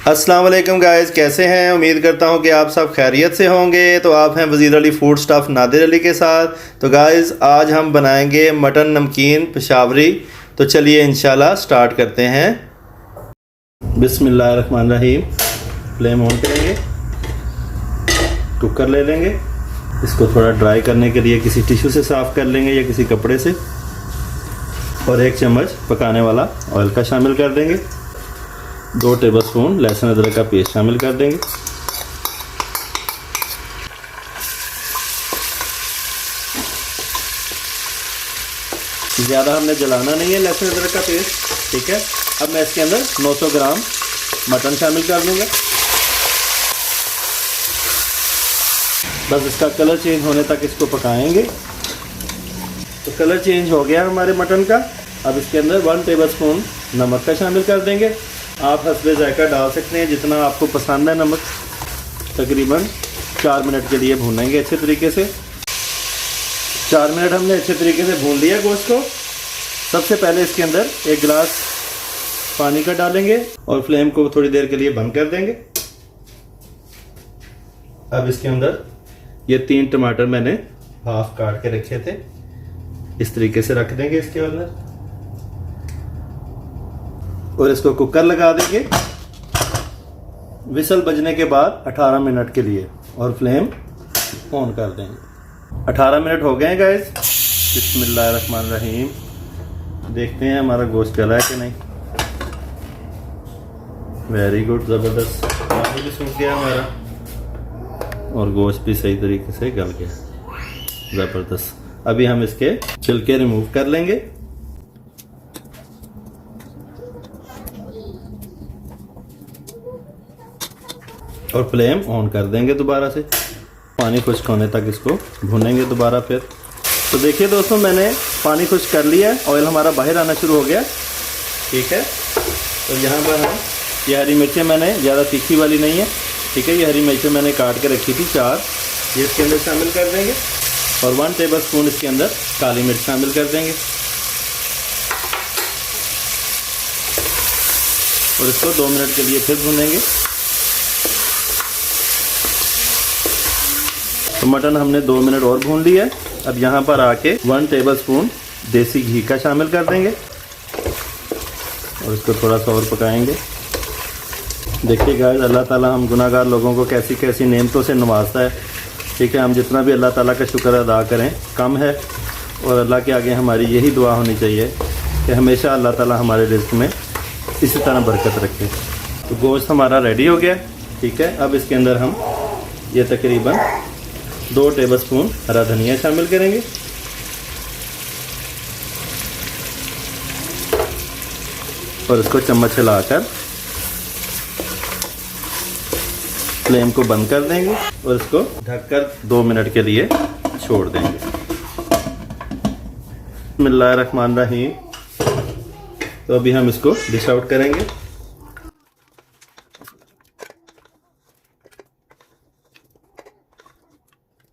अस्सलाम वालेकुम गाइस, कैसे हैं? उम्मीद करता हूं कि आप सब खैरियत से होंगे। तो आप हैं वज़ीर अली फूड स्टाफ नादिर अली के साथ। तो गाइस आज हम बनाएंगे मटन नमकीन पेशावरी। तो चलिए इंशाल्लाह स्टार्ट करते हैं। बिस्मिल्लाहिर्रहमानिर्रहीम। फ्लेम ऑन करेंगे, कुकर ले लेंगे, इसको थोड़ा ड्राई करने के लिए किसी टिश्यू से साफ़ कर लेंगे या किसी कपड़े से, और 1 चम्मच पकाने वाला ऑयल का शामिल कर देंगे। 2 टेबलस्पून लहसुन अदरक का पेस्ट शामिल कर देंगे। ज़्यादा हमने जलाना नहीं है लहसुन अदरक का पेस्ट, ठीक है। अब मैं इसके अंदर 900 ग्राम मटन शामिल कर दूंगा। बस इसका कलर चेंज होने तक इसको पकाएंगे। तो कलर चेंज हो गया हमारे मटन का। अब इसके अंदर 1 टेबलस्पून नमक का शामिल कर देंगे। आप हस्बे जायका डाल सकते हैं जितना आपको पसंद है नमक। तकरीबन 4 मिनट के लिए भूनेंगे अच्छे तरीके से। 4 मिनट हमने अच्छे तरीके से भून लिया गोश्त को। सबसे पहले इसके अंदर 1 गिलास पानी का डालेंगे और फ्लेम को थोड़ी देर के लिए बंद कर देंगे। अब इसके अंदर ये 3 टमाटर मैंने हाफ काट के रखे थे, इस तरीके से रख देंगे इसके अंदर और इसको कुकर लगा देंगे विसल बजने के बाद 18 मिनट के लिए, और फ्लेम ऑन कर देंगे। 18 मिनट हो गए हैं गाइस। बिस्मिल्लाहिर्रहमानिर्रहीम। देखते हैं हमारा गोश्त गला है कि नहीं। वेरी गुड, ज़बरदस्त। पानी भी सूख गया हमारा और गोश्त भी सही तरीके से गल गया, ज़बरदस्त। अभी हम इसके छिलके रिमूव कर लेंगे। और फ्लेम ऑन कर देंगे दोबारा से। पानी खुश्क होने तक इसको भूनेंगे दोबारा फिर। तो देखिए दोस्तों, मैंने पानी खुश्क कर लिया है, ऑयल हमारा बाहर आना शुरू हो गया, ठीक है। तो यहाँ पर हम ये हरी मिर्चें, मैंने ज़्यादा तीखी वाली नहीं है, ठीक है। ये हरी मिर्चें मैंने काट के रखी थी 4, ये इसके अंदर शामिल कर देंगे। और 1 टेबलस्पून इसके अंदर काली मिर्च शामिल कर देंगे और इसको 2 मिनट के लिए फिर भूनेंगे। तो मटन हमने 2 मिनट और भून लिया है। अब यहाँ पर आके 1 टेबलस्पून देसी घी का शामिल कर देंगे और इसको थोड़ा सा और पकाएंगे। देखिए गाइस, अल्लाह ताला हम गुनाहगार लोगों को कैसी कैसी नेमतों से नवाजता है, ठीक है। हम जितना भी अल्लाह ताला का शुक्र अदा करें कम है, और अल्लाह के आगे हमारी यही दुआ होनी चाहिए कि हमेशा अल्लाह ताला हमारे रिज़्क़ में इसी तरह बरकत रखे। तो गोश्त हमारा रेडी हो गया, ठीक है। अब इसके अंदर हम ये तकरीबन 2 टेबलस्पून हरा धनिया शामिल करेंगे और इसको चम्मच हिलाकर फ्लेम को बंद कर देंगे और इसको ढककर 2 मिनट के लिए छोड़ देंगे। बिस्मिल्लाहिर्रहमानिर्रहीम। तो अभी हम इसको डिश आउट करेंगे।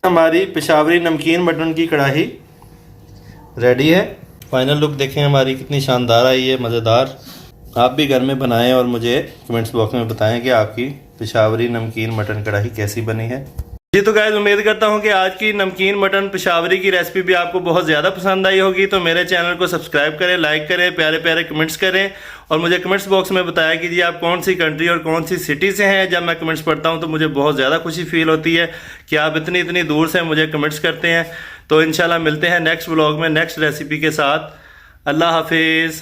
हमारी पेशावरी नमकीन मटन की कढ़ाई रेडी है। फाइनल लुक देखें हमारी कितनी शानदार आई है, मज़ेदार। आप भी घर में बनाएं और मुझे कमेंट्स बॉक्स में बताएं कि आपकी पेशावरी नमकीन मटन कढ़ाई कैसी बनी है। जी तो गाइस, उम्मीद करता हूं कि आज की नमकीन मटन पेशावरी की रेसिपी भी आपको बहुत ज़्यादा पसंद आई होगी। तो मेरे चैनल को सब्सक्राइब करें, लाइक करें, प्यारे प्यारे कमेंट्स करें और मुझे कमेंट्स बॉक्स में बताया कीजिए आप कौन सी कंट्री और कौन सी सिटी से हैं। जब मैं कमेंट्स पढ़ता हूं तो मुझे बहुत ज़्यादा खुशी फील होती है कि आप इतनी इतनी दूर से मुझे कमेंट्स करते हैं। तो इंशाल्लाह मिलते हैं नेक्स्ट व्लॉग में नेक्स्ट रेसिपी के साथ। अल्लाह हाफिज़।